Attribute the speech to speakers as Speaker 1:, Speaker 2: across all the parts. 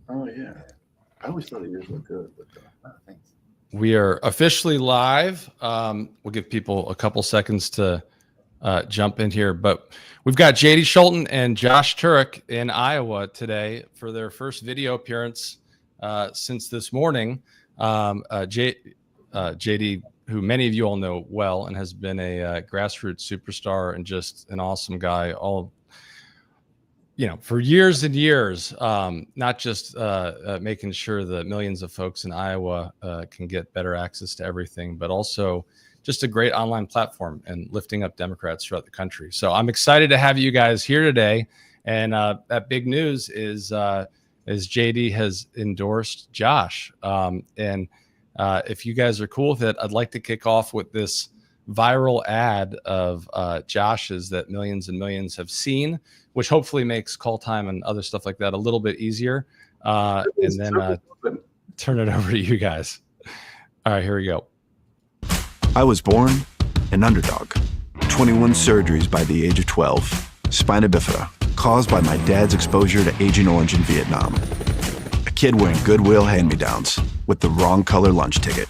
Speaker 1: Oh, yeah. I always thought yours looked good, but thanks.
Speaker 2: We are officially live. We'll give people a couple seconds to jump in here, but we've got JD Scholten and Josh Turek in Iowa today for their first video appearance since this morning. JD, who many of you all know well and has been a grassroots superstar and just an awesome guy, for years and years, not just making sure that millions of folks in Iowa can get better access to everything, but also just a great online platform and lifting up Democrats throughout the country. So I'm excited to have you guys here today. And that big news is JD has endorsed Josh. And if you guys are cool with it, I'd like to kick off with this viral ad of Josh's that millions and millions have seen, which hopefully makes call time and other stuff like that a little bit easier. And then turn it over to you guys. All right, here we go.
Speaker 3: I was born an underdog. 21 surgeries by the age of 12. Spina bifida, caused by my dad's exposure to Agent Orange in Vietnam. A kid wearing Goodwill hand-me-downs with the wrong color lunch ticket.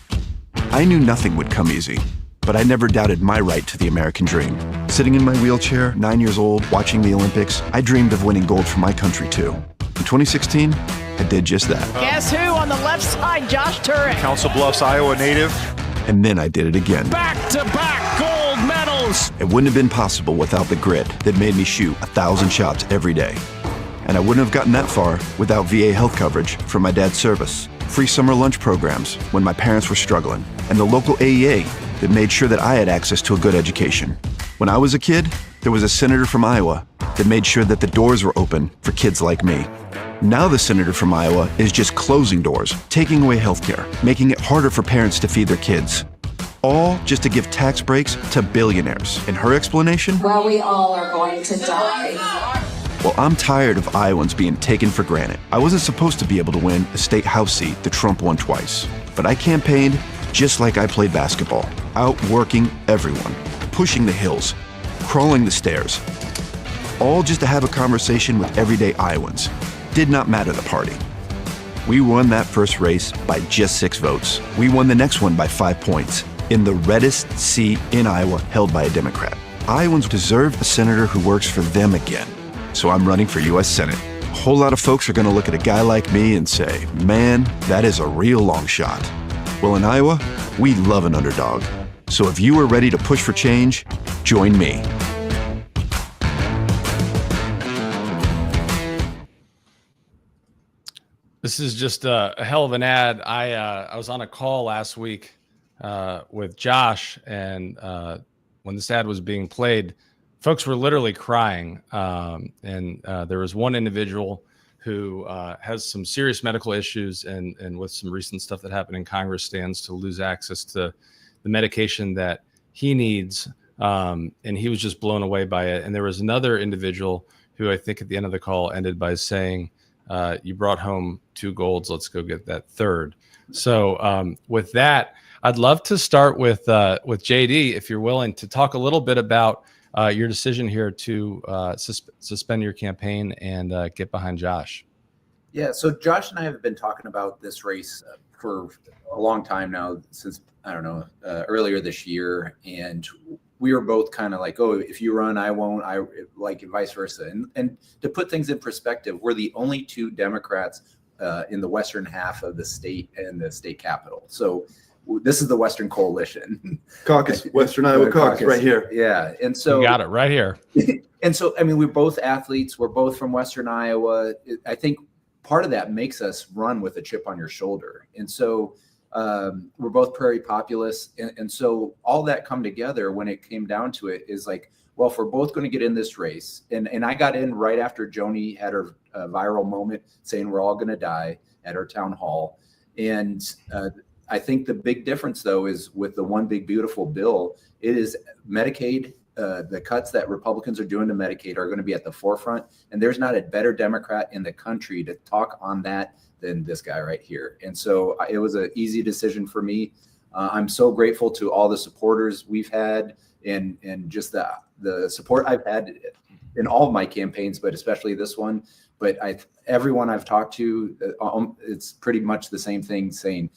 Speaker 3: I knew nothing would come easy, but I never doubted my right to the American dream. Sitting in my wheelchair, 9 years old, watching the Olympics, I dreamed of winning gold for my country too. In 2016, I did just that.
Speaker 4: Guess who on the left side? Josh Turek.
Speaker 5: Council Bluffs, Iowa native.
Speaker 3: And then I did it again.
Speaker 4: Back-to-back gold medals.
Speaker 3: It wouldn't have been possible without the grit that made me shoot 1,000 shots every day. And I wouldn't have gotten that far without VA health coverage from my dad's service, free summer lunch programs when my parents were struggling, and the local AEA that made sure that I had access to a good education. When I was a kid, there was a senator from Iowa that made sure that the doors were open for kids like me. Now the senator from Iowa is just closing doors, taking away healthcare, making it harder for parents to feed their kids. All just to give tax breaks to billionaires. And her explanation?
Speaker 6: Well, we all are going to die.
Speaker 3: Well, I'm tired of Iowans being taken for granted. I wasn't supposed to be able to win a state house seat that Trump won twice. But I campaigned just like I played basketball, outworking everyone, pushing the hills, crawling the stairs, all just to have a conversation with everyday Iowans. Did not matter the party. We won that first race by just 6 votes. We won the next one by 5 points in the reddest seat in Iowa held by a Democrat. Iowans deserve a senator who works for them again. So I'm running for U.S. Senate. A whole lot of folks are going to look at a guy like me and say, man, that is a real long shot. Well, in Iowa, we love an underdog. So if you are ready to push for change, join me.
Speaker 2: This is just a hell of an ad. I was on a call last week with Josh, and when this ad was being played, folks were literally crying. And there was one individual who has some serious medical issues and with some recent stuff that happened in Congress stands to lose access to the medication that he needs. And he was just blown away by it. And there was another individual who I think at the end of the call ended by saying, you brought home 2 golds. Let's go get that third. So with that, I'd love to start with JD, if you're willing to talk a little bit about your decision here to suspend your campaign and get behind Josh.
Speaker 7: Yeah, so Josh and I have been talking about this race for a long time now, since, I don't know, earlier this year. And we were both kind of like, oh, if you run, I won't, I like, and vice versa. And to put things in perspective, we're the only 2 Democrats in the western half of the state and the state capital. So this is the Western Coalition.
Speaker 1: Caucus, Western Iowa caucus right here.
Speaker 7: Yeah. And so
Speaker 2: you got it right here.
Speaker 7: And so, I mean, we're both athletes. We're both from Western Iowa. I think part of that makes us run with a chip on your shoulder. And so we're both prairie populists. And so all that come together when it came down to it is like, well, if we're both going to get in this race, and I got in right after Joni had her viral moment saying we're all going to die at her town hall. And I think the big difference, though, is with the One Big Beautiful bill, it is Medicaid. The cuts that Republicans are doing to Medicaid are going to be at the forefront. And there's not a better Democrat in the country to talk on that than this guy right here. And so it was an easy decision for me. I'm so grateful to all the supporters we've had and just the support I've had in all of my campaigns, but especially this one. But everyone I've talked to, it's pretty much the same thing, saying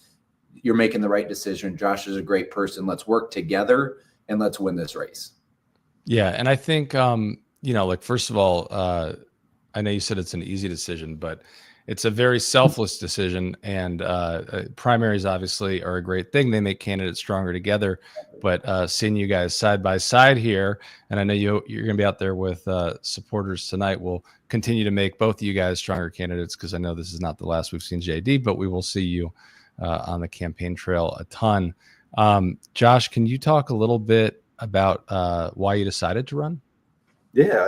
Speaker 7: you're making the right decision. Josh is a great person. Let's work together and let's win this race.
Speaker 2: Yeah. And I think, like, first of all, I know you said it's an easy decision, but it's a very selfless decision. And primaries obviously are a great thing. They make candidates stronger together. But seeing you guys side by side here, and I know you're going to be out there with supporters tonight, will continue to make both of you guys stronger candidates, because I know this is not the last we've seen JD, but we will see you on the campaign trail a ton. Josh, can you talk a little bit about why you decided to run?
Speaker 1: Yeah,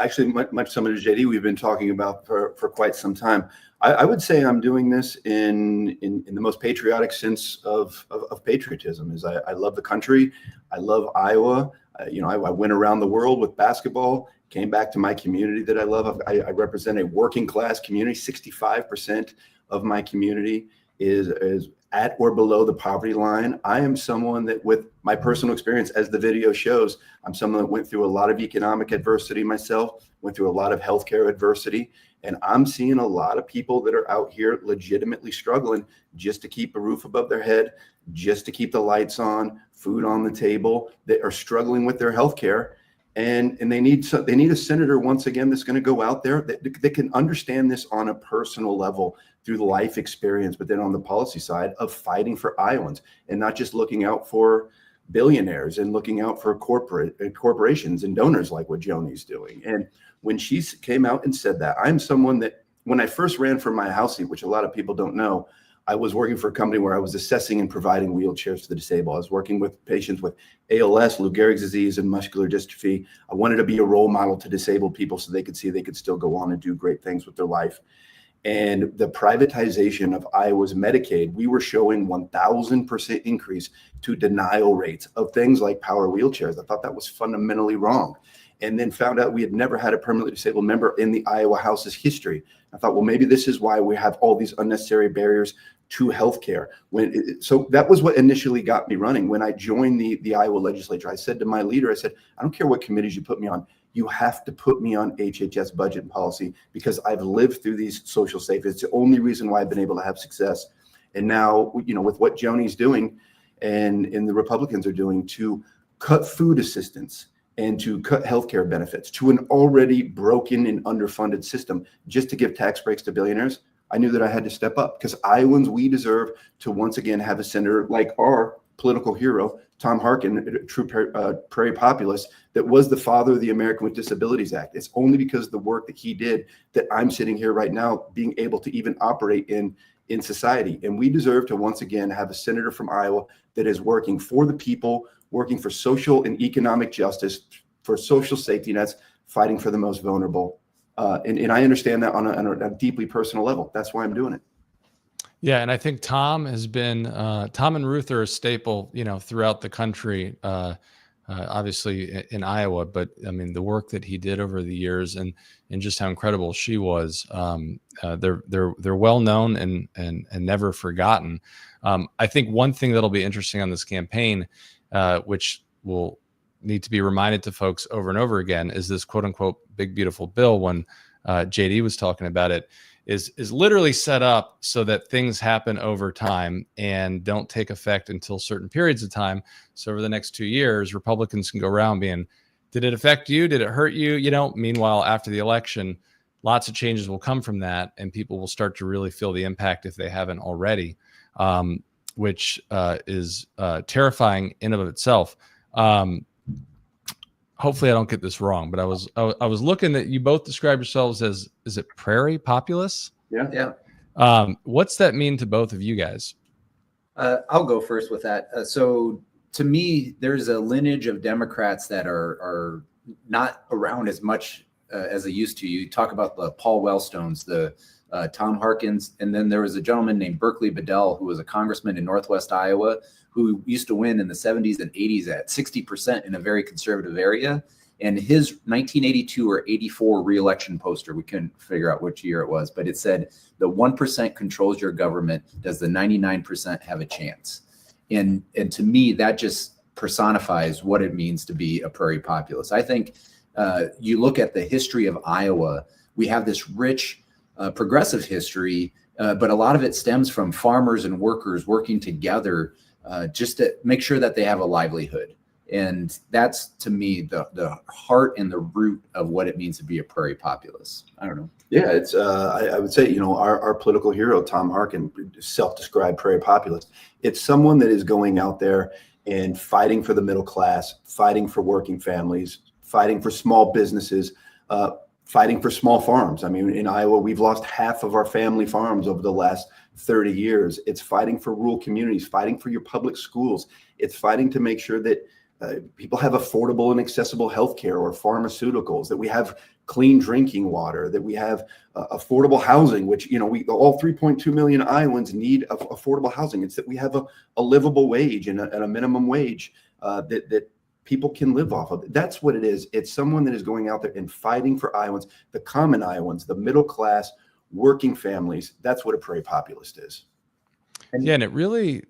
Speaker 1: actually, much similar to JD, we've been talking about for quite some time. I would say I'm doing this in the most patriotic sense of patriotism. Is I love the country. I love Iowa. I went around the world with basketball, came back to my community that I love. I represent a working class community. 65% of my community is at or below the poverty line. I am someone that, with my personal experience, as the video shows, I'm someone that went through a lot of economic adversity myself, went through a lot of healthcare adversity, and I'm seeing a lot of people that are out here legitimately struggling just to keep a roof above their head, just to keep the lights on, food on the table, that are struggling with their healthcare. And they need a senator, once again, that's going to go out there that can understand this on a personal level through the life experience, but then on the policy side of fighting for Iowans and not just looking out for billionaires and looking out for corporations and donors like what Joni's doing. And when she came out and said that, I'm someone that, when I first ran for my House seat, which a lot of people don't know, I was working for a company where I was assessing and providing wheelchairs to the disabled. I was working with patients with ALS, Lou Gehrig's disease, and muscular dystrophy. I wanted to be a role model to disabled people so they could see they could still go on and do great things with their life. And the privatization of Iowa's Medicaid, we were showing 1,000% increase to denial rates of things like power wheelchairs. I thought that was fundamentally wrong. And then found out we had never had a permanently disabled member in the Iowa House's history. I thought, well, maybe this is why we have all these unnecessary barriers to healthcare. So that was what initially got me running. When I joined the Iowa legislature, I said to my leader, I said, I don't care what committees you put me on. You have to put me on HHS budget and policy, because I've lived through these social safety. It's the only reason why I've been able to have success. And now, with what Joni's doing and the Republicans are doing to cut food assistance and to cut healthcare benefits to an already broken and underfunded system just to give tax breaks to billionaires, I knew that I had to step up, because Iowans, we deserve to once again have a senator like our political hero, Tom Harkin, a true prairie populist, that was the father of the American with Disabilities Act. It's only because of the work that he did that I'm sitting here right now being able to even operate in society. And we deserve to once again have a senator from Iowa that is working for the people, working for social and economic justice, for social safety nets, fighting for the most vulnerable. And I understand that on a deeply personal level. That's why I'm doing it.
Speaker 2: Yeah, and I think Tom has been Tom and Ruth are a staple, throughout the country. Obviously in Iowa, but I mean the work that he did over the years and just how incredible she was. They're well known and never forgotten. I think one thing that'll be interesting on this campaign, which will need to be reminded to folks over and over again, is this quote unquote big beautiful bill. When JD was talking about it, is literally set up so that things happen over time and don't take effect until certain periods of time. So over the next 2 years, Republicans can go around being, did it affect you? Did it hurt you? Meanwhile, after the election, lots of changes will come from that, and people will start to really feel the impact if they haven't already, which is terrifying in and of itself. Hopefully I don't get this wrong, but I was looking that you both describe yourselves as, is it prairie populace?
Speaker 7: Yeah.
Speaker 2: What's that mean to both of you guys?
Speaker 7: I'll go first with that. So to me, there's a lineage of Democrats that are not around as much as they used to. You talk about the Paul Wellstones, the Tom Harkins, and then there was a gentleman named Berkeley Bedell, who was a congressman in Northwest Iowa, who used to win in the 70s and 80s at 60% in a very conservative area. And his 1982 or 84 reelection poster, we couldn't figure out which year it was, but it said, the 1% controls your government. Does the 99% have a chance? And to me, that just personifies what it means to be a prairie populace. I think you look at the history of Iowa, we have this rich progressive history, but a lot of it stems from farmers and workers working together just to make sure that they have a livelihood. And that's, to me, the heart and the root of what it means to be a prairie populace. I don't know.
Speaker 1: Yeah, it's I would say, our political hero, Tom Harkin, self-described prairie populist. It's someone that is going out there and fighting for the middle class, fighting for working families, fighting for small businesses, fighting for small farms. I mean, in Iowa, we've lost half of our family farms over the last 30 years. It's fighting for rural communities, fighting for your public schools. It's fighting to make sure that people have affordable and accessible healthcare or pharmaceuticals, that we have clean drinking water, that we have affordable housing, which, we all 3.2 million Iowans need affordable housing. It's that we have a livable wage and a minimum wage that people can live off of. That's what it is. It's someone that is going out there and fighting for Iowans, the common Iowans, the middle class, working families. That's what a prairie populist is.
Speaker 2: And it really,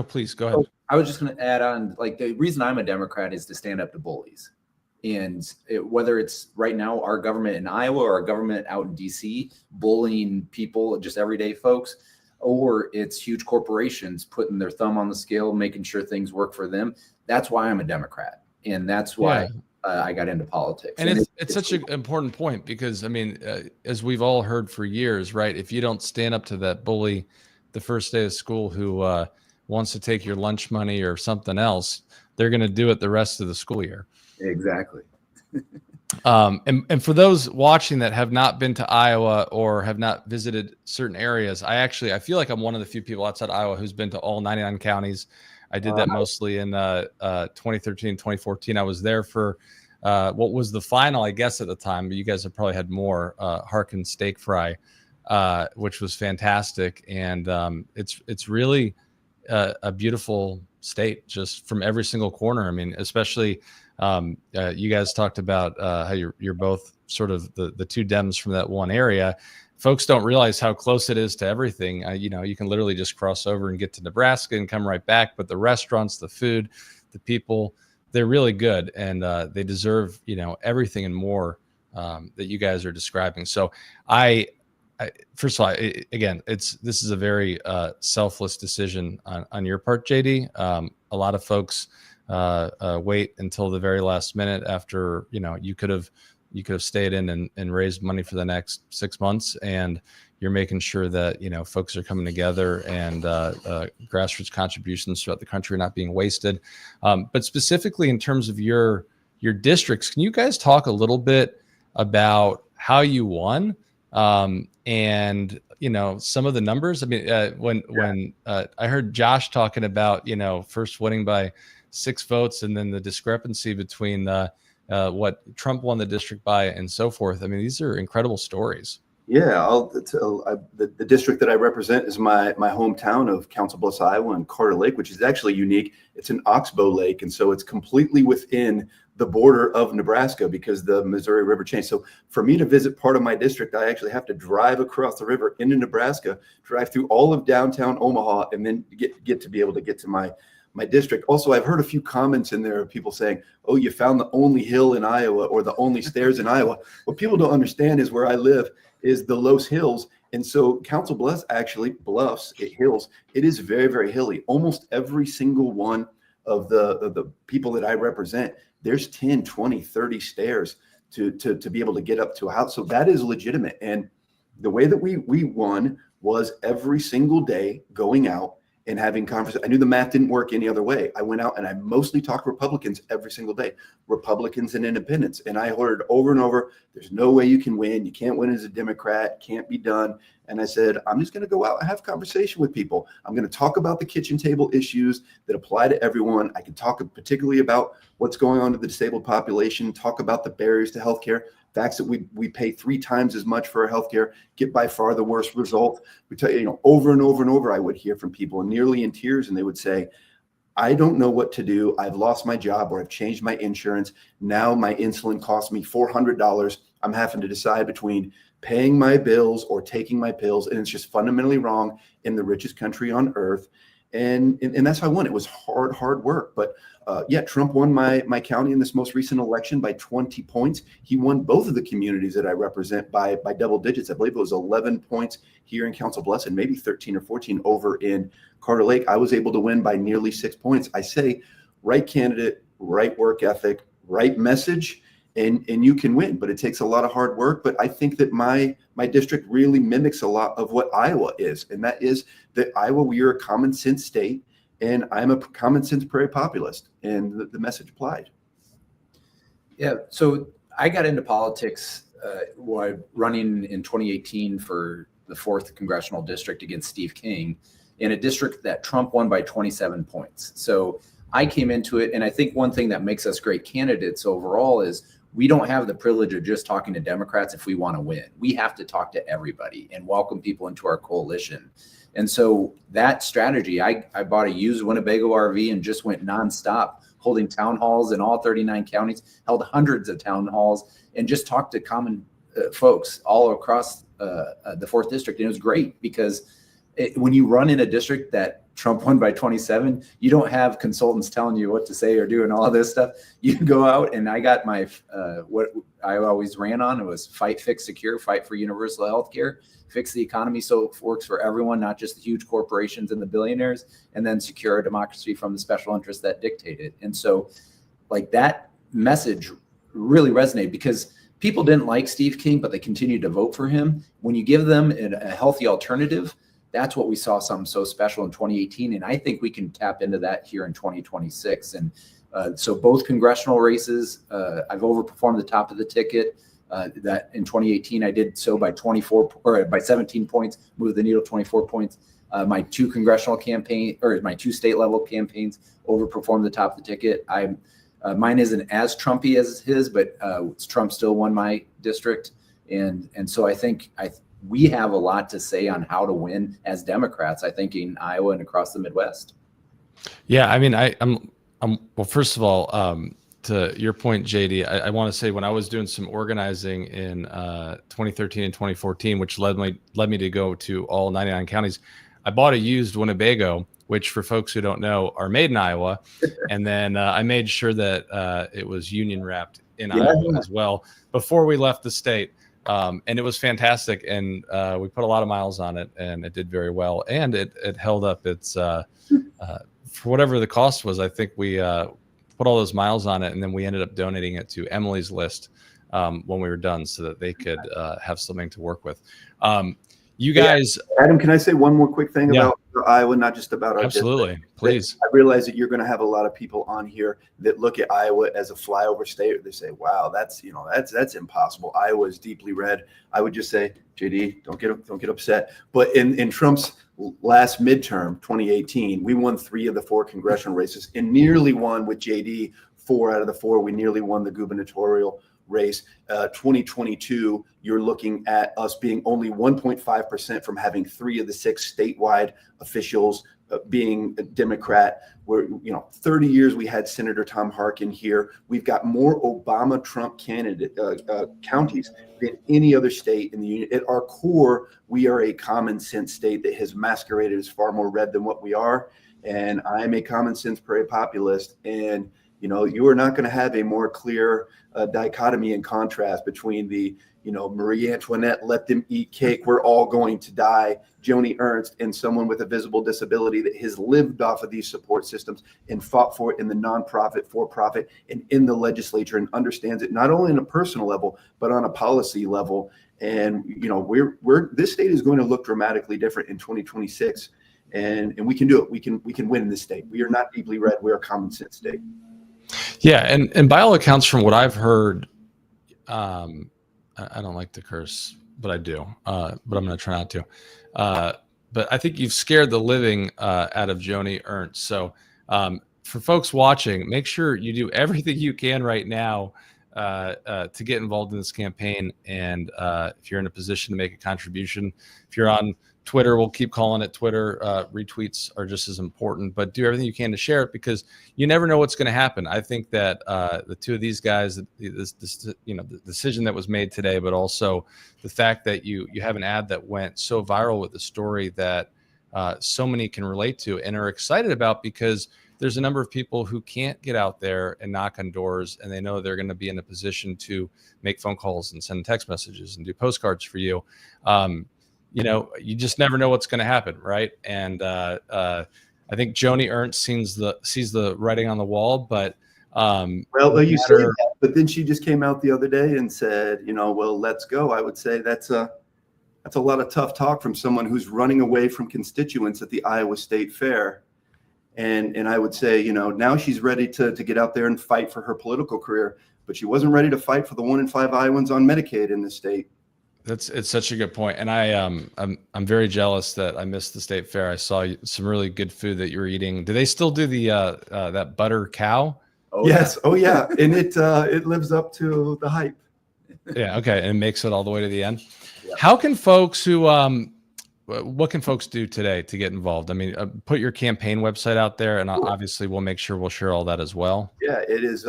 Speaker 2: please go ahead.
Speaker 7: I was just going to add on, like, the reason I'm a Democrat is to stand up to bullies. And whether it's right now our government in Iowa or our government out in DC bullying people, just everyday folks, or it's huge corporations putting their thumb on the scale, making sure things work for them. That's why I'm a Democrat. And that's why I got into politics.
Speaker 2: And it's such an important point because, I mean, as we've all heard for years, right? If you don't stand up to that bully the first day of school who wants to take your lunch money or something else, they're going to do it the rest of the school year.
Speaker 7: Exactly.
Speaker 2: And for those watching that have not been to Iowa or have not visited certain areas, I feel like I'm one of the few people outside Iowa who's been to all 99 counties. I did that mostly in 2013, 2014. I was there for what was the final, I guess, at the time, but you guys have probably had more, Harkin Steak Fry, which was fantastic. And it's really a beautiful state just from every single corner. I mean, especially you guys talked about how you're both sort of the two Dems from that one area. Folks don't realize how close it is to everything. You can literally just cross over and get to Nebraska and come right back. But the restaurants, the food, the people, they're really good, and they deserve everything and more that you guys are describing. So first of all, again, this is a very selfless decision on your part, JD. A lot of folks wait until the very last minute after you could have stayed in and raised money for the next 6 months, and you're making sure that folks are coming together and grassroots contributions throughout the country are not being wasted. But specifically in terms of your districts, can you guys talk a little bit about how you won? And some of the numbers. I mean, when I heard Josh talking about first winning by 6 votes and then the discrepancy between what Trump won the district by and so forth. I mean, these are incredible stories.
Speaker 1: Yeah, the district that I represent is my hometown of Council Bluffs, Iowa, and Carter Lake, which is actually unique. It's an oxbow lake, and so it's completely within the border of Nebraska because the Missouri River changed. So for me to visit part of my district, I actually have to drive across the river into Nebraska, drive through all of downtown Omaha, and then get to be able to get to my district. Also, I've heard a few comments in there of people saying, "Oh, you found the only hill in Iowa or the only stairs in Iowa." What people don't understand is where I live is the Los Hills. And so Council Bluffs, hills, it is very, very hilly. Almost every single one of the people that I represent, there's 10, 20, 30 stairs to be able to get up to a house. So that is legitimate. And the way that we won was every single day going out and having conversations. I knew the math didn't work any other way. I went out and I mostly talked Republicans every single day, Republicans and independents. And I heard over and over, there's no way you can win. You can't win as a Democrat, can't be done. And I said, I'm just going to go out and have conversation with people. I'm going to talk about the kitchen table issues that apply to everyone. I can talk particularly about what's going on to the disabled population, talk about the barriers to healthcare. Facts that we pay 3 times as much for our healthcare, get by far the worst result. We tell over and over and over, I would hear from people nearly in tears, and they would say, I don't know what to do. I've lost my job or I've changed my insurance. Now my insulin costs me $400. I'm having to decide between paying my bills or taking my pills. And it's just fundamentally wrong in the richest country on earth. And that's how I won. It was hard work. But yeah, Trump won my county in this most recent election by 20 points. He won both of the communities that I represent by double digits. I believe it was 11 points here in Council Bluffs and maybe 13 or 14 over in Carter Lake. I was able to win by nearly 6 points. I say right candidate, right work ethic, right message, and you can win, but it takes a lot of hard work. But I think that my district really mimics a lot of what Iowa is, and that is that Iowa, we are a common sense state, and I'm a common sense prairie populist, and the message applied.
Speaker 7: Yeah, so I got into politics while running in 2018 for the 4th congressional district against Steve King in a district that Trump won by 27 points. So I came into it, and I think one thing that makes us great candidates overall is we don't have the privilege of just talking to Democrats if we want to win. We have to talk to everybody and welcome people into our coalition. And so that strategy, I bought a used Winnebago RV and just went nonstop, holding town halls in all 39 counties, held hundreds of town halls, and just talked to common folks all across the 4th district. And it was great because when you run in a district that Trump won by 27, you don't have consultants telling you what to say or do and all of this stuff. You can go out, and I got my what I always ran on. It was fight, fix, secure, fight for universal health care, fix the economy so it works for everyone, not just the huge corporations and the billionaires, and then secure a democracy from the special interests that dictate it. And so like that message really resonated because people didn't like Steve King, but they continued to vote for him. When you give them a healthy alternative, that's what we saw something so special in 2018. And I think we can tap into that here in 2026. And so both congressional races, I've overperformed the top of the ticket. That in 2018, I did so by 17 points, moved the needle 24 points. My 2 congressional campaign or my 2 state level campaigns overperformed the top of the ticket. Mine isn't as Trumpy as his, but Trump still won my district. And so I think we have a lot to say on how to win as Democrats, I think, in Iowa and across the Midwest.
Speaker 2: Yeah, I mean, I'm well, first of all, to your point, JD, I want to say when I was doing some organizing in 2013 and 2014, which led me to go to all 99 counties, I bought a used Winnebago, which for folks who don't know are made in Iowa. And then I made sure that it was union wrapped in Iowa as well before we left the state. And it was fantastic. And we put a lot of miles on it and it did very well. And it held up its, for whatever the cost was, I think we put all those miles on it. And then we ended up donating it to Emily's List when we were done so that they could have something to work with. You guys,
Speaker 1: Adam, can I say one more quick thing about Iowa, not just about our
Speaker 2: absolutely,
Speaker 1: district?
Speaker 2: please.
Speaker 1: I realize that you're going to have a lot of people on here that look at Iowa as a flyover state. They say, "Wow, that's impossible." Iowa is deeply red. I would just say, JD, don't get upset. But in Trump's last midterm, 2018, we won 3 of the 4 congressional races and nearly won with JD 4 out of the 4. We nearly won the gubernatorial race. 2022, you're looking at us being only 1.5% from having 3 of the 6 statewide officials being a Democrat. Where 30 years we had Senator Tom Harkin here. We've got more Obama-Trump candidate counties than any other state in the union. At our core, we are a common sense state that has masqueraded as far more red than what we are. And I'm a common sense prairie populist. And you are not going to have a more clear dichotomy and contrast between the, Marie Antoinette, let them eat cake, we're all going to die, Joni Ernst, and someone with a visible disability that has lived off of these support systems and fought for it in the nonprofit, for-profit, and in the legislature, and understands it not only on a personal level, but on a policy level. And, this state is going to look dramatically different in 2026. And we can do it. We can win in this state. We are not deeply red. We're a common sense state.
Speaker 2: Yeah, and by all accounts, from what I've heard, I don't like to curse, but I do. But I'm going to try not to. But I think you've scared the living out of Joni Ernst. So for folks watching, make sure you do everything you can right now to get involved in this campaign. And if you're in a position to make a contribution, if you're on Twitter, we'll keep calling it Twitter. Retweets are just as important, but do everything you can to share it because you never know what's going to happen. I think that the 2 of these guys, the decision that was made today, but also the fact that you have an ad that went so viral with the story that so many can relate to and are excited about, because there's a number of people who can't get out there and knock on doors, and they know they're going to be in a position to make phone calls and send text messages and do postcards for you. You just never know what's going to happen, right? And I think Joni Ernst sees the writing on the wall, but
Speaker 1: well, you say that, but then she just came out the other day and said, well, let's go. I would say that's a lot of tough talk from someone who's running away from constituents at the Iowa State Fair. And I would say, now she's ready to get out there and fight for her political career, but she wasn't ready to fight for the 1 in 5 Iowans on Medicaid in this state.
Speaker 2: It's such a good point. And I'm very jealous that I missed the state fair. I saw some really good food that you were eating. Do they still do the that butter cow?
Speaker 1: Oh, yes. Yeah. Oh yeah. And it lives up to the hype.
Speaker 2: Yeah. Okay. And it makes it all the way to the end. Yeah. How can folks what can folks do today to get involved? I mean, put your campaign website out there, and obviously we'll make sure we'll share all that as well. Yeah, it is.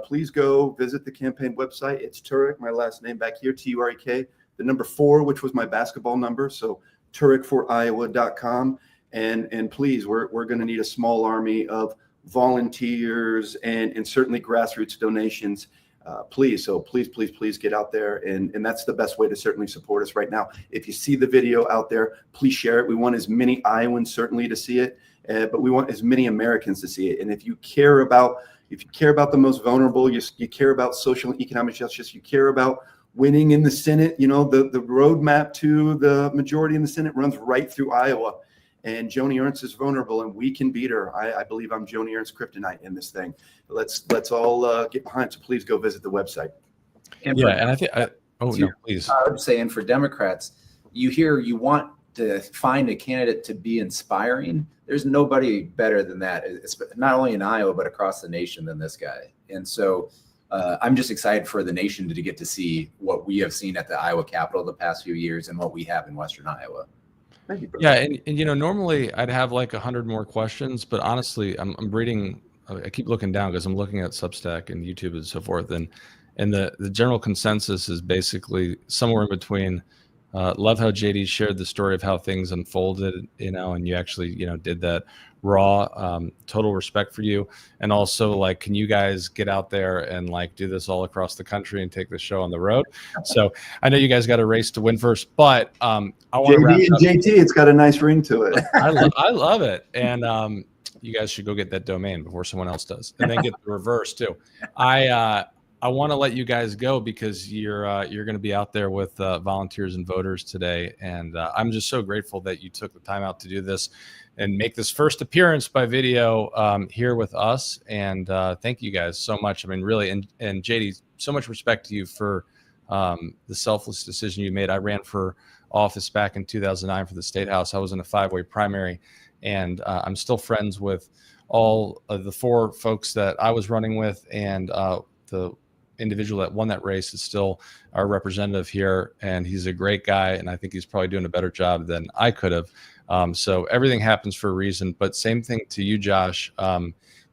Speaker 2: Please go visit the campaign website. It's Turek, my last name back here, Turek, the number 4, which was my basketball number. So TurekForIowa.com. And please, we're going to need a small army of volunteers and certainly grassroots donations. Please get out there, and that's the best way to certainly support us right now. If you see the video out there, please share it. We want as many Iowans certainly to see it, but we want as many Americans to see it. And if you care about the most vulnerable, you care about social and economic justice, you care about winning in the Senate, the roadmap to the majority in the Senate runs right through Iowa. And Joni Ernst is vulnerable, and we can beat her. I believe I'm Joni Ernst kryptonite in this thing. Let's all get behind. So please go visit the website. And I think. Please.
Speaker 7: I would say, and for Democrats, you want to find a candidate to be inspiring. There's nobody better than that. It's not only in Iowa but across the nation than this guy. And so I'm just excited for the nation to get to see what we have seen at the Iowa Capitol the past few years and what we have in Western Iowa.
Speaker 2: Yeah, and normally I'd have like 100 more questions, but honestly, I'm reading. I keep looking down because I'm looking at Substack and YouTube and so forth, and the general consensus is basically somewhere in between. Love how JD shared the story of how things unfolded, and you actually did that raw. Total respect for you, and also like, can you guys get out there and like do this all across the country and take the show on the road? So I know you guys got a race to win first, but I want to wrap up.
Speaker 1: JT, it's got a nice ring to it.
Speaker 2: I love it, and you guys should go get that domain before someone else does, and then get the reverse too. I want to let you guys go because you're going to be out there with volunteers and voters today, and I'm just so grateful that you took the time out to do this and make this first appearance by video here with us. And thank you guys so much. I mean, really, and JD, so much respect to you for the selfless decision you made. I ran for office back in 2009 for the State House. I was in a 5-way primary, and I'm still friends with all of the 4 folks that I was running with, and the individual that won that race is still our representative here, and he's a great guy, and I think he's probably doing a better job than I could have. So everything happens for a reason, but same thing to you, Josh.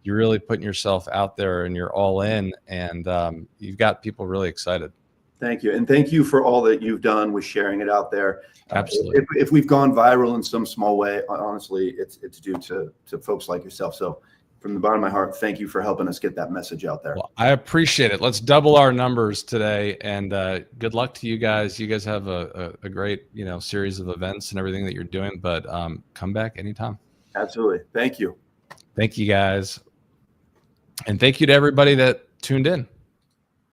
Speaker 2: You're really putting yourself out there, and you're all in, and you've got people really excited.
Speaker 1: Thank you. And thank you for all that you've done with sharing it out there.
Speaker 2: Absolutely.
Speaker 1: If we've gone viral in some small way, honestly, it's due to folks like yourself. So from the bottom of my heart, thank you for helping us get that message out there.
Speaker 2: Well, I appreciate it. Let's double our numbers today, and good luck to you guys. You guys have a great series of events and everything that you're doing, but come back anytime.
Speaker 1: Absolutely. Thank you.
Speaker 2: Thank you guys. And thank you to everybody that tuned in.